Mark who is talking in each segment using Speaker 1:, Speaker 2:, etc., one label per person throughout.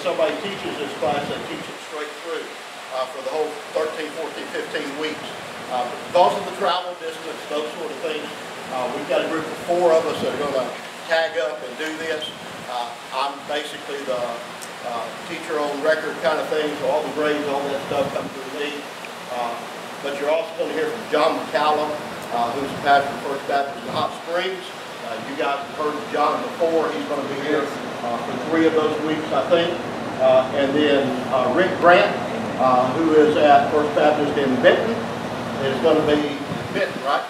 Speaker 1: somebody teaches this class, they teach it straight through for the whole 13, 14, 15 weeks. Because of the travel distance, those sort of things, we've got a group of 4 of us that are going to tag up and do this. I'm basically the teacher on record kind of thing, so all the grades, all that stuff comes through me. But you're also going to hear from John McCallum, who's the pastor of First Baptist in Hot Springs. You guys have heard of John before. He's going to be here for 3 of those weeks, I think. And then Rick Grant, who is at First Baptist in Benton, is going to be Benton, right?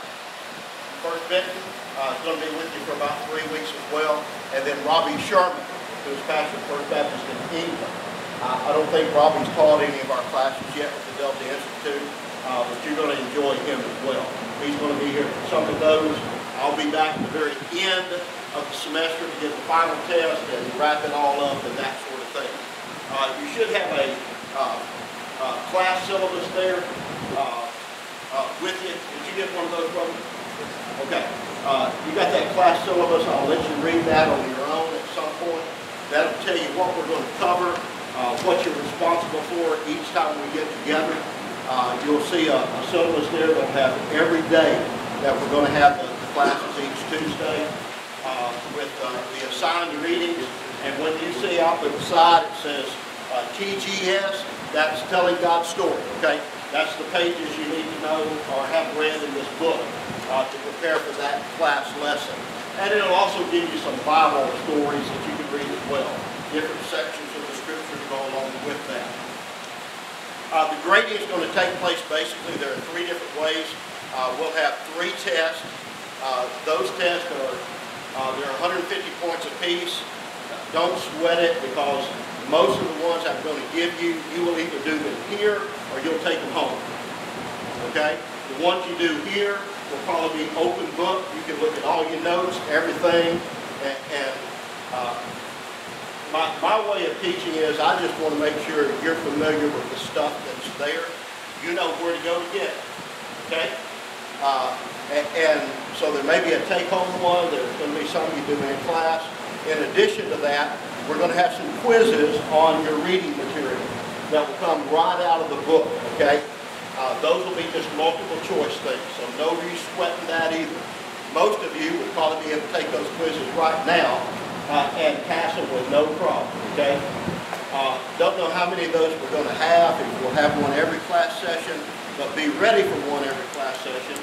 Speaker 1: First Benton is going to be with you for about 3 weeks as well. And then Robbie Sherman, who's pastor of First Baptist in England. I don't think Robbie's taught any of our classes yet with the Delta Institute, but you're going to enjoy him as well. He's going to be here for some of those. I'll be back at the very end of the semester to get the final test and wrap it all up and that sort of thing. You should have a class syllabus there with you. Did you get one of those, brother? Okay. You got that class syllabus. I'll let you read that on your own at some point. That'll tell you what we're going to cover, what you're responsible for each time we get together. You'll see a syllabus there that'll have every day that we're going to have the classes each Tuesday with the assigned readings. And when you see out the side it says TGS, that's telling God's story, okay? That's the pages you need to know or have read in this book to prepare for that class lesson. And it'll also give you some Bible stories that you can read as well. Different sections of the scripture to go along with that. The grading is going to take place basically, there are 3 different ways. We'll have 3 tests. Those tests are, they're 150 points apiece. Don't sweat it because most of the ones I'm going to give you, you will either do them here or you'll take them home. Okay? The ones you do here will probably be open book. You can look at all your notes, everything. And my way of teaching is I just want to make sure you're familiar with the stuff that's there. You know where to go to get it. Okay? And so there may be a take-home one. There's going to be some you do in class. In addition to that, we're going to have some quizzes on your reading material that will come right out of the book, okay? Those will be just multiple choice things, so no use sweating that either. Most of you would probably be able to take those quizzes right now and pass them with no problem, okay? Don't know how many of those we're going to have, if we'll have one every class session, but be ready for one every class session.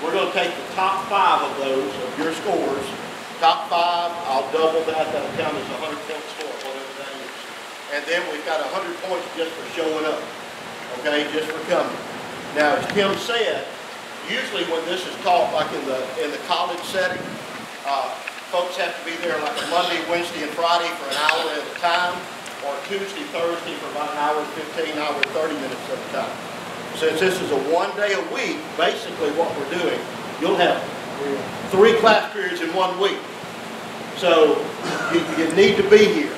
Speaker 1: We're going to take the top 5 of those, of your scores. Top 5, I'll double that. That'll count as a 100-point score, whatever that is. And then we've got 100 points just for showing up, okay, just for coming. Now, as Kim said, usually when this is taught, like in the college setting, folks have to be there like a Monday, Wednesday, and Friday for an hour at a time, or Tuesday, Thursday for about an hour and 15, hour and 30 minutes at a time. Since this is a 1 day a week, basically what we're doing, you'll have 3 class periods in 1 week. So you need to be here.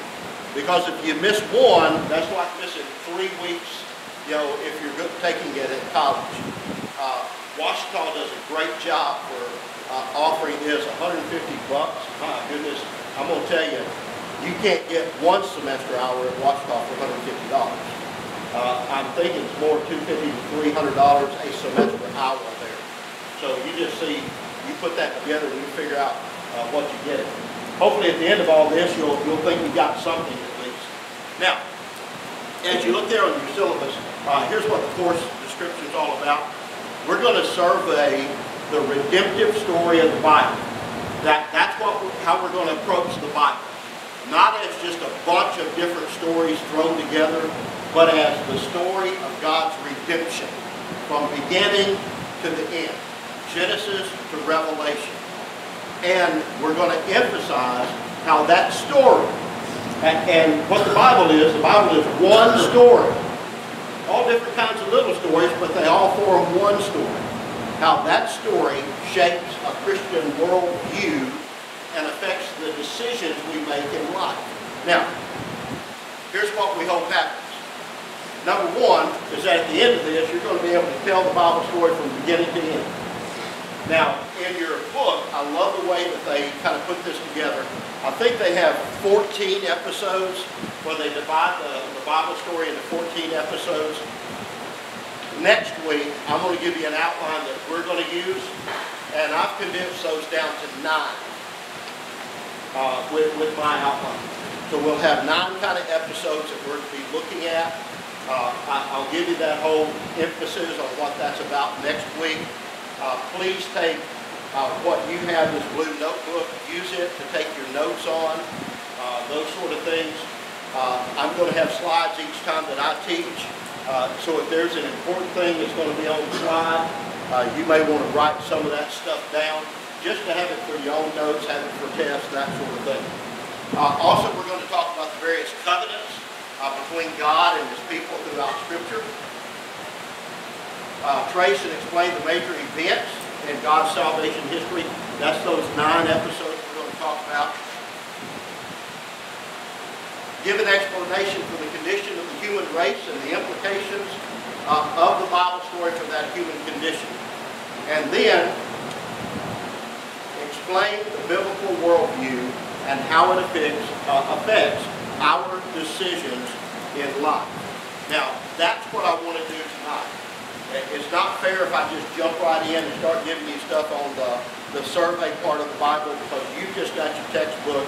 Speaker 1: Because if you miss one, that's like missing 3 weeks, you know, if you're taking it at college. Washita does a great job for offering this $150. My goodness, I'm going to tell you, you can't get 1 semester hour at Washita for $150. I'm thinking it's more $250 to $300 a semester hour there. So you just see, you put that together and you figure out what you get. Hopefully at the end of all this, you'll think you got something at least. Now, as you look there on your syllabus, here's what the course description is all about. We're going to survey the redemptive story of the Bible. That's how we're going to approach the Bible. Not as just a bunch of different stories thrown together, but as the story of God's redemption from beginning to the end, Genesis to Revelation. And we're going to emphasize how that story, and what the Bible is one story. All different kinds of little stories, but they all form one story. How that story shapes a Christian worldview and affects the decisions we make in life. Now, here's what we hope happens. Number 1 is that at the end of this, you're going to be able to tell the Bible story from beginning to end. Now, in your book, I love the way that they kind of put this together. I think they have 14 episodes where they divide the Bible story into 14 episodes. Next week, I'm going to give you an outline that we're going to use, and I've condensed those down to 9 with my outline. So we'll have 9 kind of episodes that we're going to be looking at. I'll give you that whole emphasis on what that's about next week. Please take what you have, this blue notebook, use it to take your notes on, those sort of things. I'm going to have slides each time that I teach. So if there's an important thing that's going to be on the slide, you may want to write some of that stuff down just to have it for your own notes, have it for tests, that sort of thing. Also, we're going to talk about the various covenants between God and His people throughout Scripture. Trace and explain the major events in God's salvation history. That's those 9 episodes we're going to talk about. Give an explanation for the condition of the human race and the implications of the Bible story for that human condition. And then explain the biblical worldview and how it affects our decisions in life. Now, that's what I want to do tonight. It's not fair if I just jump right in and start giving you stuff on the survey part of the Bible, because you just got your textbook,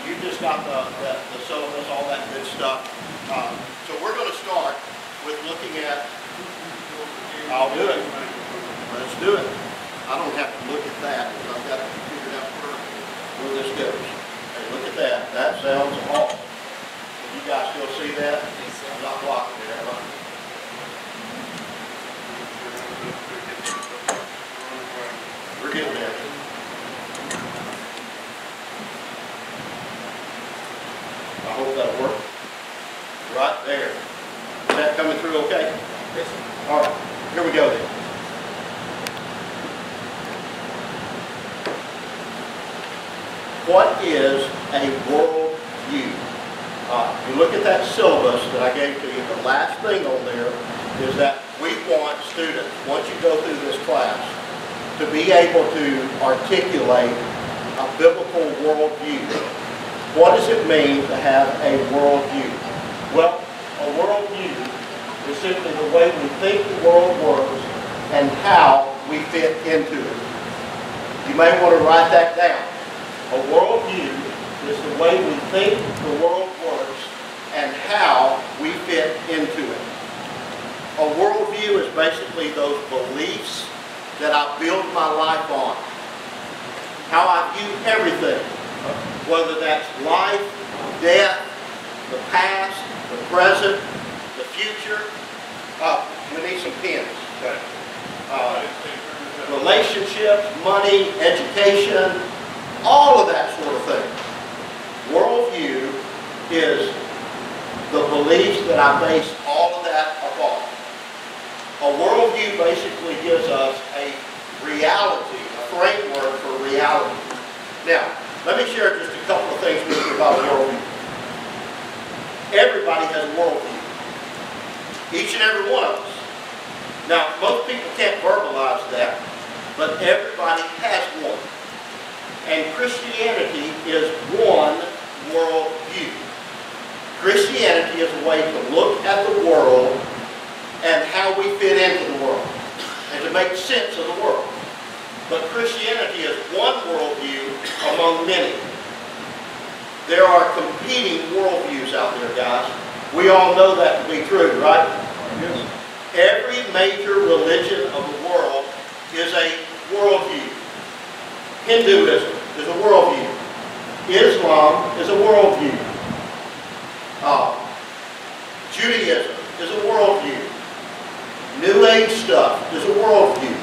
Speaker 1: you just got the syllabus, all that good stuff. So we're going to start with looking at, I'll do it. Let's do it. I don't have to look at that because I've got it figured out where this goes. Hey, look at that. That sounds awesome. Can you guys still see that? I'm not blocking it, am I? We're getting there. I hope that'll work. Right there. Is that coming through okay? Yes. All right. Here we go then. What is a worldview? You look at that syllabus that I gave to you, the last thing on there is that we want students, once you go through this class, to be able to articulate a biblical worldview. What does it mean to have a worldview? Well, a worldview is simply the way we think the world works and how we fit into it. You may want to write that down. A worldview is the way we think the world works and how we fit into it. A worldview is basically those beliefs that I build my life on. How I view everything, whether that's life, death, the past, the present, the future. We need some pens. Relationships, money, education, all of that sort of thing. Worldview is the beliefs that I base all of that upon. A worldview basically gives us a reality, a framework for reality. Now, let me share just a couple of things with you about worldview. Everybody has a worldview. Each and every one of us. Now, most people can't verbalize that, but everybody has one. And Christianity is one worldview. Christianity is a way to look at the world and how we fit into the world, and to make sense of the world. But Christianity is one worldview among many. There are competing worldviews out there, guys. We all know that to be true, right? Yes. Every major religion of the world is a worldview. Hinduism is a worldview. Islam is a worldview. Judaism is a worldview. New Age stuff is a worldview.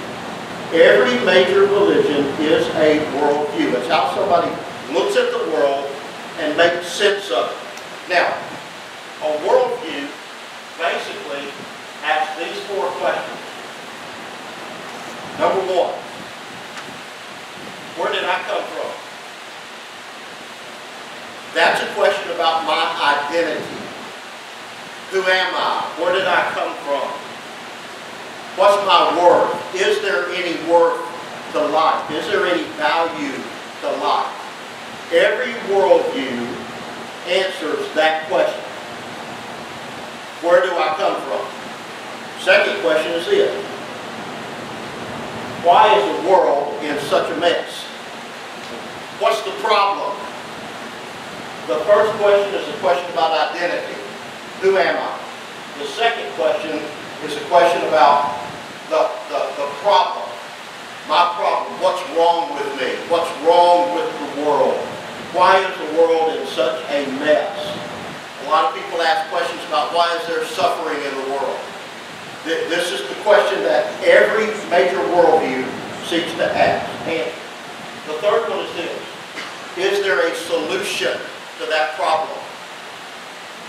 Speaker 1: Every major religion is a worldview. It's how somebody looks at the world and makes sense of it. Now, a worldview basically asks these 4 questions. Number 1, where did I come from? That's a question about my identity. Who am I? Where did I come from? What's my worth? Is there any worth to life? Is there any value to life? Every worldview answers that question. Where do I come from? Second question is this. Why is the world in such a mess? What's the problem? The first question is a question about identity. Who am I? The second question is a question about the problem. My problem. What's wrong with me? What's wrong with the world? Why is the world in such a mess? A lot of people ask questions about why is there suffering in the world. This is the question that every major worldview seeks to ask. And the third one is this. Is there a solution to that problem?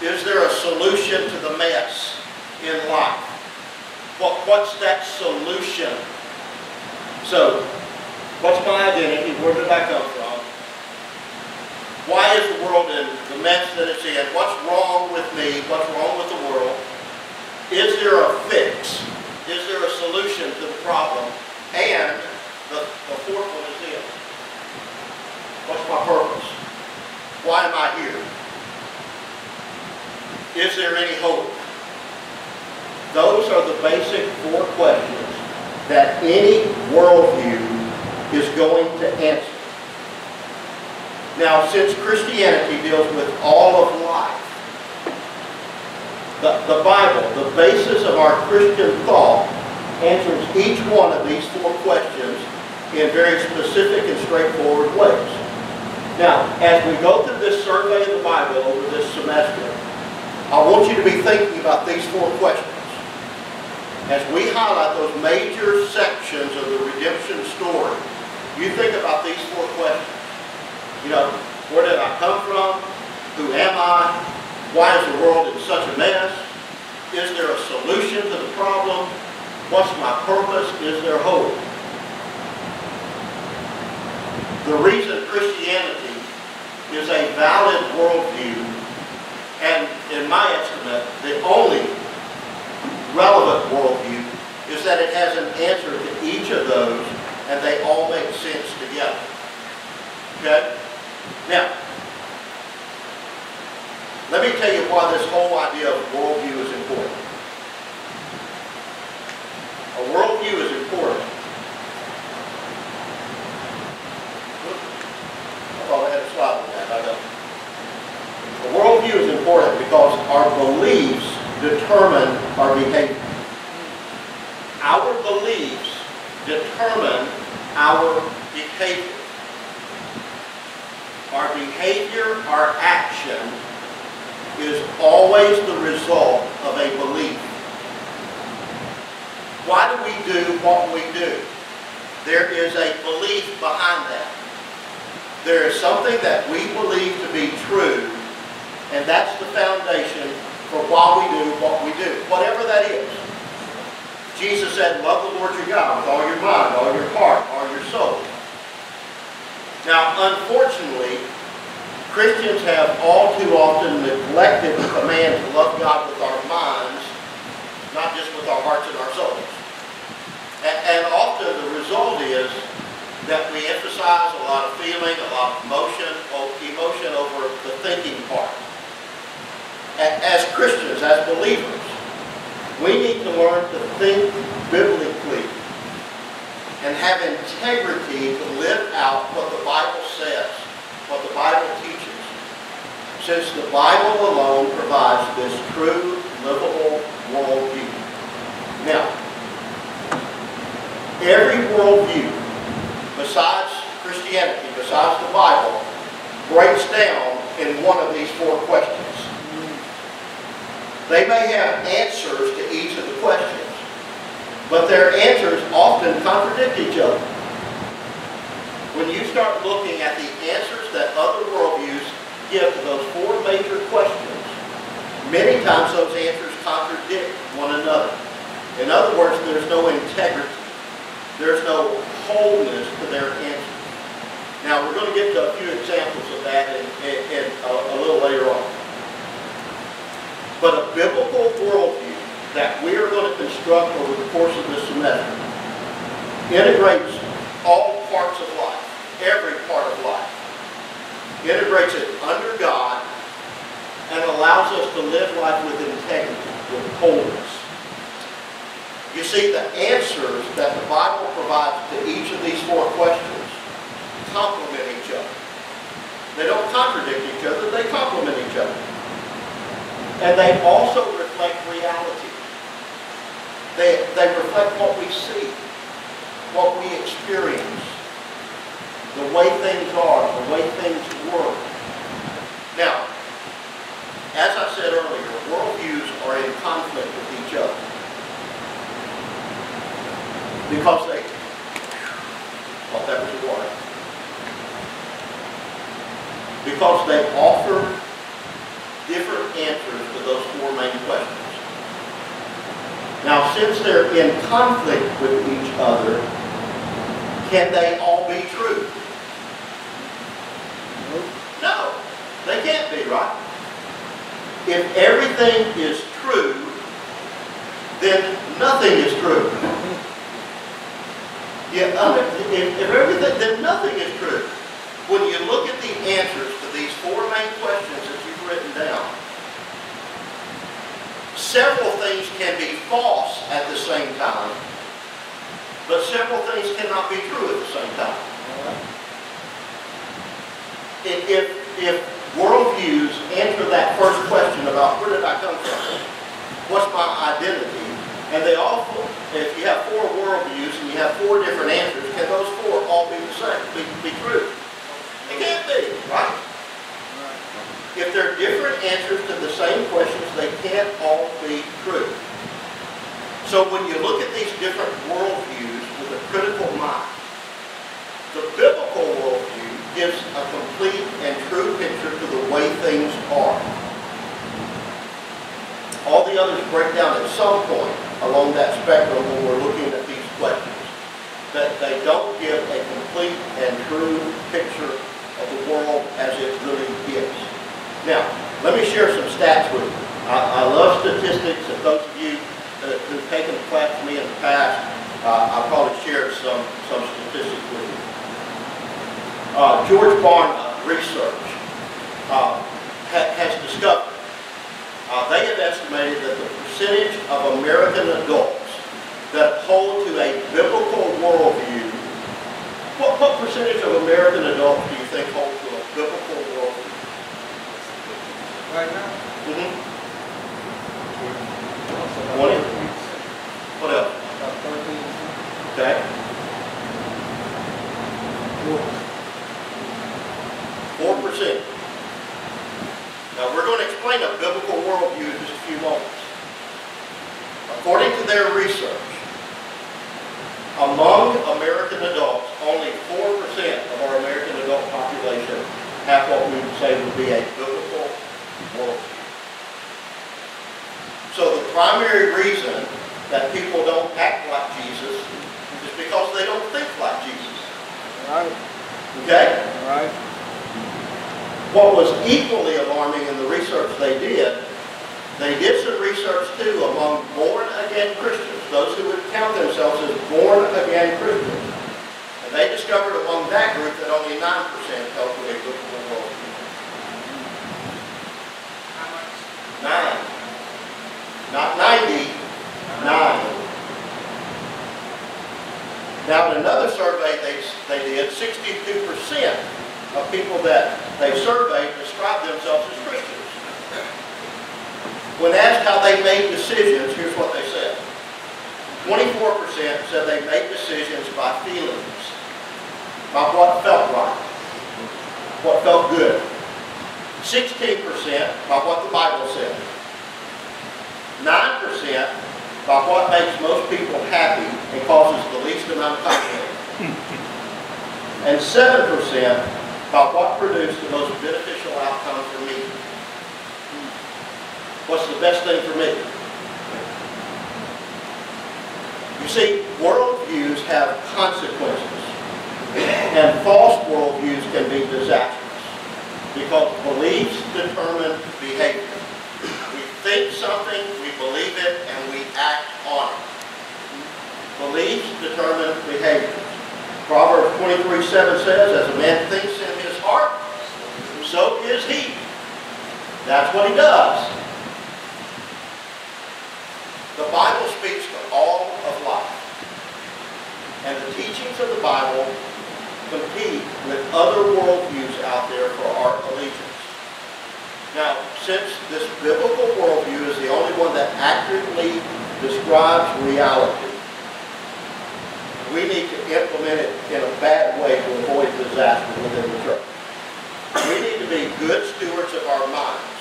Speaker 1: Is there a solution to the mess in life? What's that solution? So, what's my identity? Where did I come from? Why is the world in the mess that it's in? What's wrong with me? What's wrong with the world? Is there a fix? Is there a solution to the problem? And the fourth one is this. What's my purpose? Why am I here? Is there any hope? Those are the basic four questions that any worldview is going to answer. Now, since Christianity deals with all of life, the Bible, the basis of our Christian thought, answers each one of these four questions in very specific and straightforward ways. Now, as we go through this survey of the Bible over this semester, I want you to be thinking about these four questions. As we highlight those major sections of the redemption story, you think about these four questions. You know, where did I come from? Who am I? Why is the world in such a mess? Is there a solution to the problem? What's my purpose? Is there hope? The reason Christianity is a valid worldview, and in my estimate, the only relevant worldview, is that it has an answer to each of those, and they all make sense together. Okay? Now, let me tell you why this whole idea of worldview is important. A worldview is important. I thought I had a slide on that. I don't. A worldview is important because our beliefs determine our behavior. Our beliefs determine our behavior. Our behavior, our action, is always the result of a belief. Why do we do what we do? There is a belief behind that. There is something that we believe to be true, and that's the foundation for why we do what we do, whatever that is. Jesus said, love the Lord your God with all your mind, all your heart, all your soul. Now, unfortunately, Christians have all too often neglected the command to love God with our minds, not just with our hearts and our souls. And often the result is that we emphasize a lot of feeling, a lot of emotion over the thinking part. As Christians, as believers, we need to learn to think biblically and have integrity to live out what the Bible says, what the Bible teaches, since the Bible alone provides this true, livable worldview. Now, every worldview, besides Christianity, besides the Bible, breaks down in one of these four questions. They may have answers to each of the questions, but their answers often contradict each other. When you start looking at the answers that other worldviews give to those four major questions, many times those answers contradict one another. In other words, there's no integrity. There's no wholeness to their answers. Now, we're going to get to a few examples of that a little later on. But a biblical worldview that we are going to construct over the course of this semester integrates all parts of life, every part of life. Integrates it under God and allows us to live life with integrity, with wholeness. You see, the answers that the Bible provides to each of these four questions complement each other. They don't contradict each other, they complement each other. And they also reflect reality. They reflect what we see, what we experience, the way things are, the way things work. Now, as I said earlier, worldviews are in conflict with each other. Because they, well, that was water. Because they offer different answers to those four main questions. Now, since they're in conflict with each other, can they all be true? No, they can't be, right? If everything is true, then nothing is true. If everything, then nothing is true. When you look at the answers to these four main questions that you've written down, several things can be false at the same time, but several things cannot be true at the same time. If worldviews answer that first question about where did I come from, what's my identity, and they all, if you have four worldviews and you have four different answers, can those four all be the same, be true? It can't be, right? If they're different answers to the same questions, they can't all be true. So when you look at these different worldviews with a critical mind, the biblical worldview gives a complete and true picture to the way things are. All the others break down at some point along that spectrum when we're looking at these questions. That they don't give a complete and true picture of the world as it really is. Now, let me share some stats with you. I love statistics, and those of you who've taken a class from me in the past, I've probably shared some statistics with you. George Barna Research has discovered, they have estimated that the percentage of American adults that hold to a biblical worldview, what percentage of American adults do you think hold to a biblical worldview?
Speaker 2: Right now?
Speaker 1: 20? What else?
Speaker 2: About 13%.
Speaker 1: Okay. 4%. Now we're going to explain a biblical worldview in just a few moments. According to their research, among American adults, only 4% of our American adult population have what we would say would be a biblical worldview. So the primary reason that people don't act like Jesus is because they don't think like Jesus.
Speaker 2: Right.
Speaker 1: Okay?
Speaker 2: Right.
Speaker 1: What was equally alarming in the research they did some research too among born-again Christians, those who would count themselves as born-again Christians. And they discovered among that group that only 9% held to a biblical worldview.
Speaker 2: How much?
Speaker 1: 9. Not 90, 9. Now in another survey they did, 62% of people that they surveyed described themselves as Christians. When asked how they made decisions, here's what they said. 24% said they made decisions by feelings, by what felt right, what felt good. 16% by what the Bible said. 9% by what makes most people happy and causes the least amount of conflict. And 7% by what produced the most beneficial outcome for me. What's the best thing for me? You see, worldviews have consequences, and false worldviews can be disastrous because beliefs determine behavior. We think something, we believe it, and we act on it. Beliefs determine behavior. Proverbs 23:7 says, as a man thinks in his heart, so is he. That's what he does. The Bible speaks to all of life. And the teachings of the Bible compete with other worldviews out there for our allegiance. Now, since this biblical worldview is the only one that accurately describes reality, we need to implement it in a bad way to avoid disaster within the church. We need to be good stewards of our minds.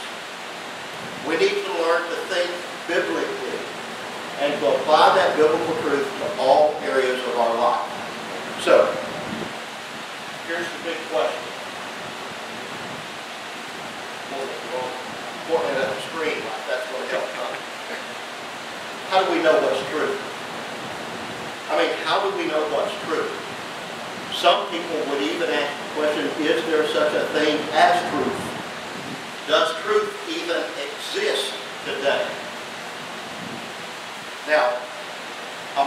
Speaker 1: We need to learn to think biblically and to apply that biblical truth to all areas of our life. So, here's the big question. Pointing at the screen, like that's going to help, huh? How do we know what's true? I mean, how do we know what's true? Some people would even ask the question, is there such a thing as truth? Does truth even exist today? Now,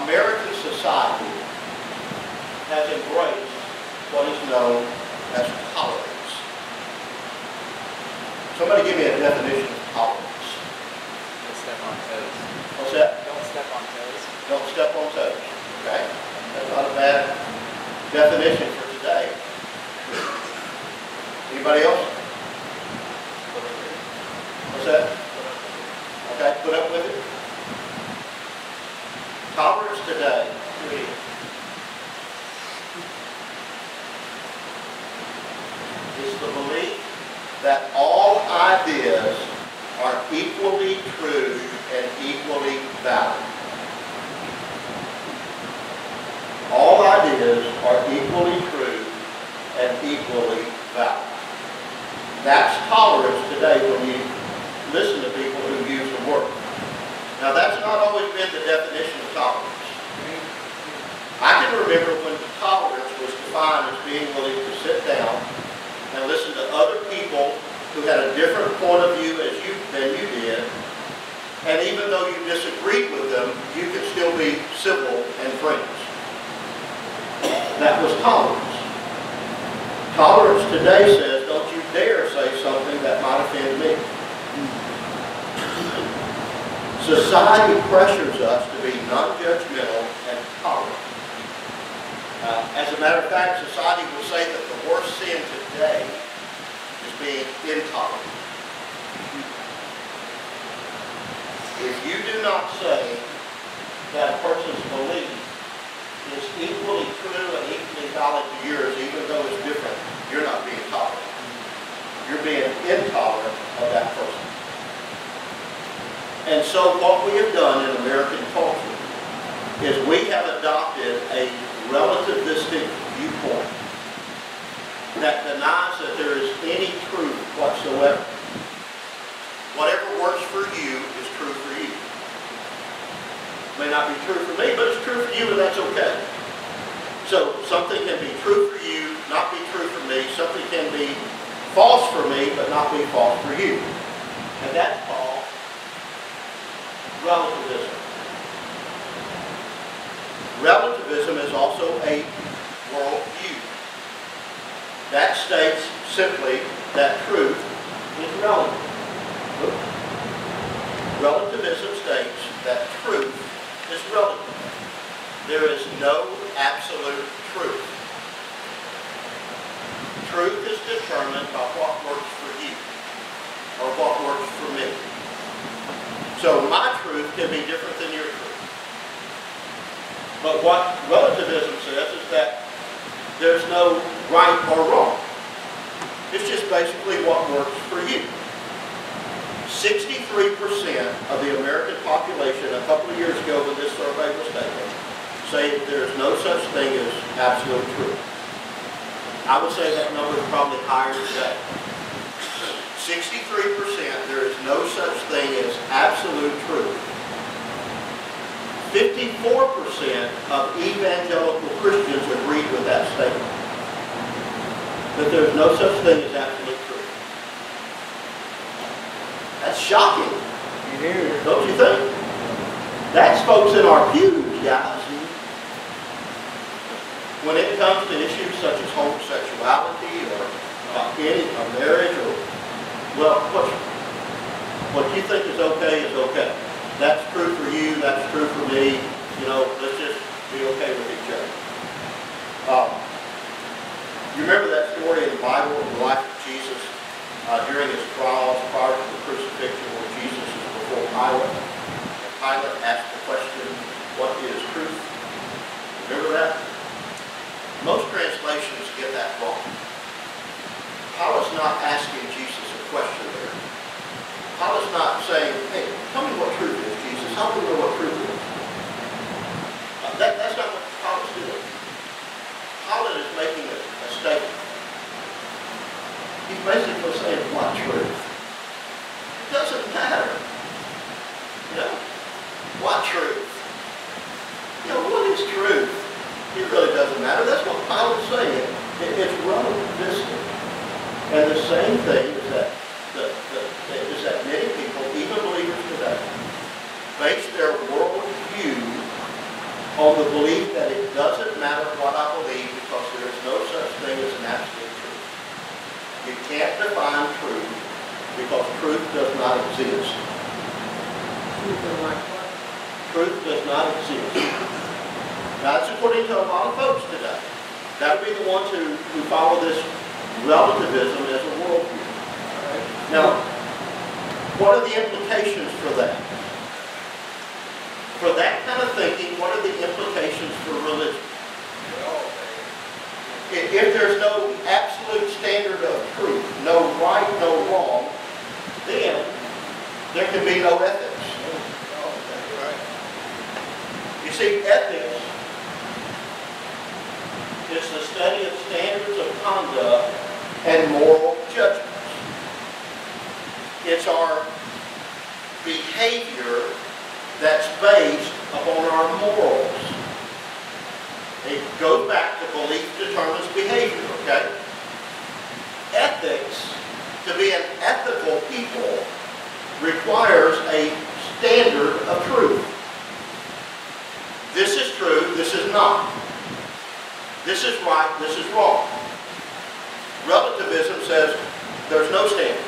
Speaker 1: American society has embraced what is known as tolerance. Somebody give me a definition of tolerance.
Speaker 3: Don't step on toes.
Speaker 1: What's that?
Speaker 3: Don't step on toes.
Speaker 1: Don't step on toes. Okay? That's not a bad definition for today. Anybody else? What's that? Okay, put up with it. Tolerance today is the belief that all ideas are equally true and equally valid. All ideas are equally true and equally valid. That's tolerance today when you listen to people who use the word. Now that's not always been the definition of tolerance. I can remember when tolerance was defined as being willing to sit down and listen to other people who had a different point of view than you did, and even though you disagreed with them, you could still be civil and friends. That was tolerance. Tolerance today says, don't you dare say something that might offend me. Society pressures us to be non-judgmental and tolerant. As a matter of fact, society will say that the worst sin today is being intolerant. If you do not say that a person's belief is equally true and equally valid to yours, even though it's different, you're not being tolerant. You're being intolerant of that person. And so what we have done in American culture is we have adopted a relativistic viewpoint that denies that there is any truth whatsoever. Whatever works for you is true for you. It may not be true for me, but it's true for you, and that's okay. So something can be true for you, not be true for me. Something can be false for me, but not be false for you. And that's called relativism. Relativism is also a worldview. That states simply that truth is relative. Relativism states that truth is relative. There is no absolute truth. Truth is determined by what works for you or what works for me. So my truth can be different than your truth. But what relativism says is that there's no right or wrong. It's just basically what works for you. 63% of the American population a couple of years ago when this survey was taken say that there is no such thing as absolute truth. I would say that number is probably higher today. 63%, there is no such thing as absolute truth. 54% of evangelical Christians agreed with that statement. That there's no such thing as absolute truth. That's shocking. Don't you think? That's folks in our pews, guys. When it comes such as homosexuality or any a marriage or, well, what you think is okay. That's true for you, that's true for me. You know, let's just be okay with each other. You remember that story in the Bible of the life of Jesus during his trials prior to the crucifixion where Jesus is before Pilate. And Pilate asked the question, what is truth? Remember that? Most translations get that wrong. Pilate's not asking Jesus a question there. Pilate's not saying, hey, tell me what truth is, Jesus. How do we know what truth is? That's not what Pilate's doing. Pilate is making a statement. He's basically saying, what truth? It doesn't matter. You know? What truth? You know, what is truth? It really doesn't matter. That's what Pilate's saying. It's relativistic. And the same thing is that many people, even believers today, base their worldview on the belief that it doesn't matter what I believe because there is no such thing as an absolute truth. You can't define truth because truth does not exist. Truth does not exist. Now, that's according to a lot of folks today. That would be the ones who follow this relativism as a worldview. Now, what are the implications for that? For that kind of thinking, what are the implications for religion? If there's no absolute standard of truth, no right, no wrong, then there can be no ethics. You see, ethics is the study of standards of conduct and moral judgments. It's our behavior that's based upon our morals. It goes back to belief determines behavior, okay? Ethics, to be an ethical people, requires a standard of truth. This is true, this is not. This is right, this is wrong. Relativism says there's no standard.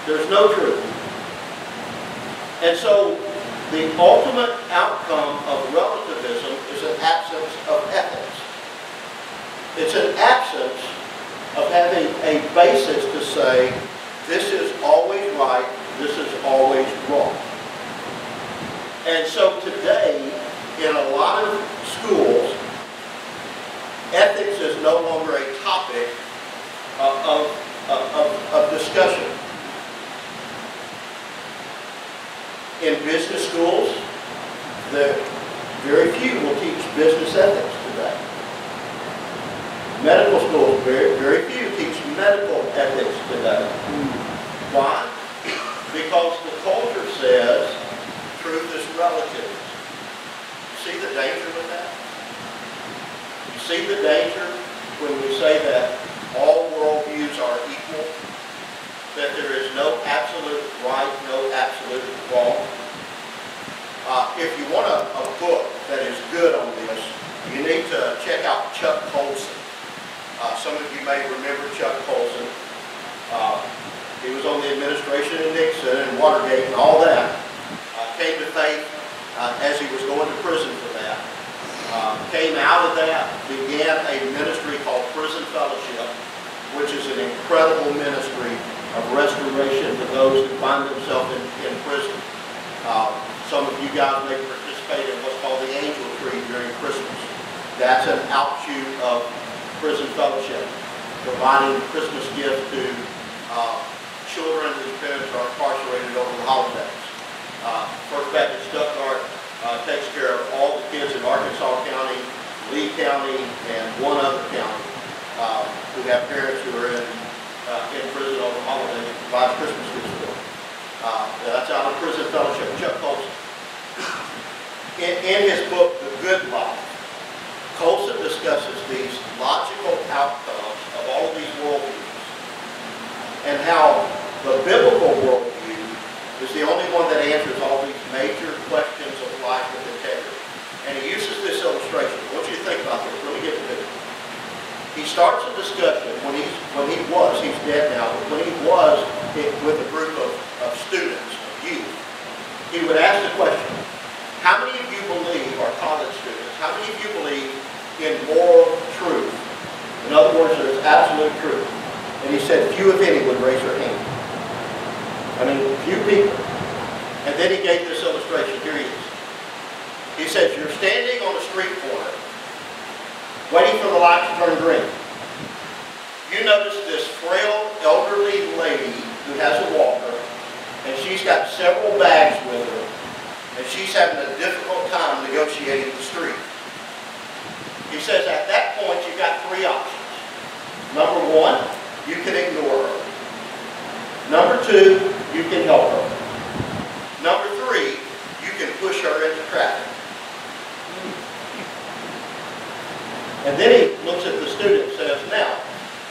Speaker 1: There's no truth. And so the ultimate outcome of relativism is an absence of ethics. It's an absence of having a basis to say this is always right, this is always wrong. And so today, in a lot of schools, ethics is no longer a topic of discussion. In business schools, very few will teach business ethics today. Medical schools, very few teach medical ethics today. Why? Because the culture says truth is relative. You see the danger with that? You see the danger when we say that all worldviews are equal? That there is no absolute right, no absolute wrong. If you want a book that is good on this, you need to check out Chuck Colson. Some of you may remember Chuck Colson. He was on the administration of Nixon and Watergate and all that. Came to faith as he was going to prison for that. Came out of that, began a ministry called Prison Fellowship, which is an incredible ministry of restoration to those who find themselves in prison. Some of you guys may participate in what's called the Angel Tree during Christmas. That's an outshoot of Prison Fellowship, providing Christmas gifts to children whose parents are incarcerated over the holidays. First Baptist Stuttgart takes care of all the kids in Arkansas County, Lee County, and one other county who have parents who are in prison over the holidays and provides Christmas gifts for them. That's out of Prison Fellowship. Chuck Colson. In his book, The Good Life, Colson discusses these logical outcomes of all of these worldviews and how the biblical worldview is the only one that answers all these major questions of life with integrity. And he uses this illustration. I want you to think about this. Let me get to this. He starts he would ask the question, how many of you believe, or college students, how many of you believe in moral truth? In other words, there is absolute truth. And he said, few if any would raise their hand. I mean, few people. And then he gave this illustration. Here he is. He says, you're standing on a street corner, waiting for the light to turn green. You notice this frail, elderly lady who has a walker, and she's got several bags with her, and she's having a difficult time negotiating the street. He says, at that point, you've got three options. Number one, you can ignore her. Number two, you can help her. Number three, you can push her into traffic. And then he looks at the student and says, now,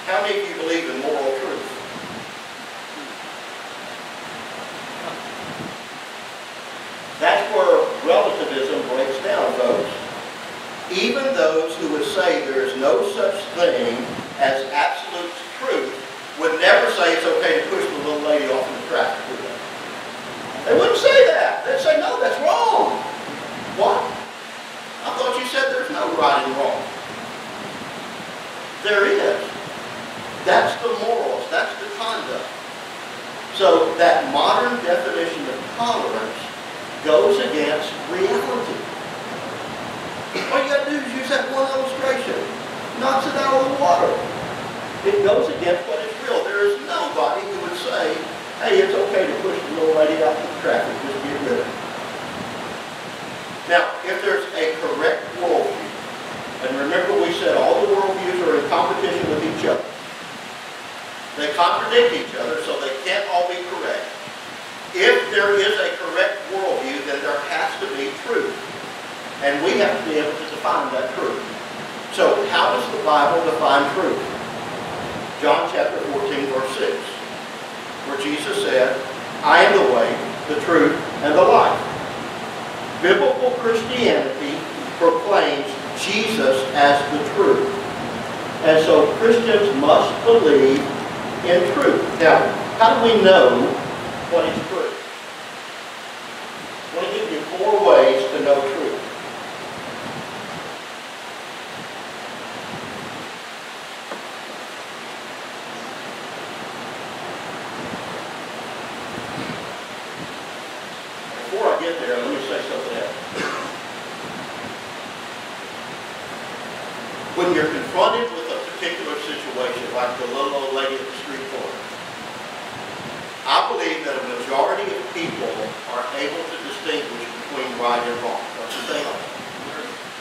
Speaker 1: how many of you believe in moral truth? That's where relativism breaks down, folks. Even those who would say there is no such thing as absolute truth would never say it's okay to push the little lady off in the traffic, would they? They wouldn't say that. They'd say, no, that's wrong. What? I thought you said there's no right and wrong. There is. That's the morals. That's the conduct. So that modern definition of tolerance goes against reality. All you got to do is use that one illustration. Knocks it out of the water. It goes against what is real. There is nobody who would say, hey, it's okay to push the little lady out of the traffic. Just get rid of it. Now, if there's a correct worldview, and remember we said all the worldviews are in competition with each other. They contradict each other, so they can't all be correct. If there is a correct worldview, then there has to be truth. And we have to be able to define that truth. So, how does the Bible define truth? John chapter 14, verse 6, where Jesus said, I am the way, the truth, and the life. Biblical Christianity proclaims Jesus as the truth. And so Christians must believe in truth. Now, how do we know what is truth? I'm going to give you 4 ways to know truth. Before I get there, let me say something else. When you're confronted with a particular situation, like the little old lady at the street corner, I believe that a majority of people are able to distinguish between right and wrong. Don't you think?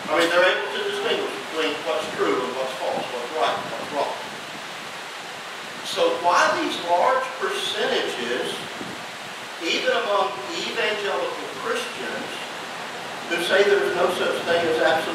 Speaker 1: I mean, they're able to distinguish between what's true and what's false, what's right and what's wrong. So why these large percentages, even among evangelical Christians, who say there's no such thing as absolute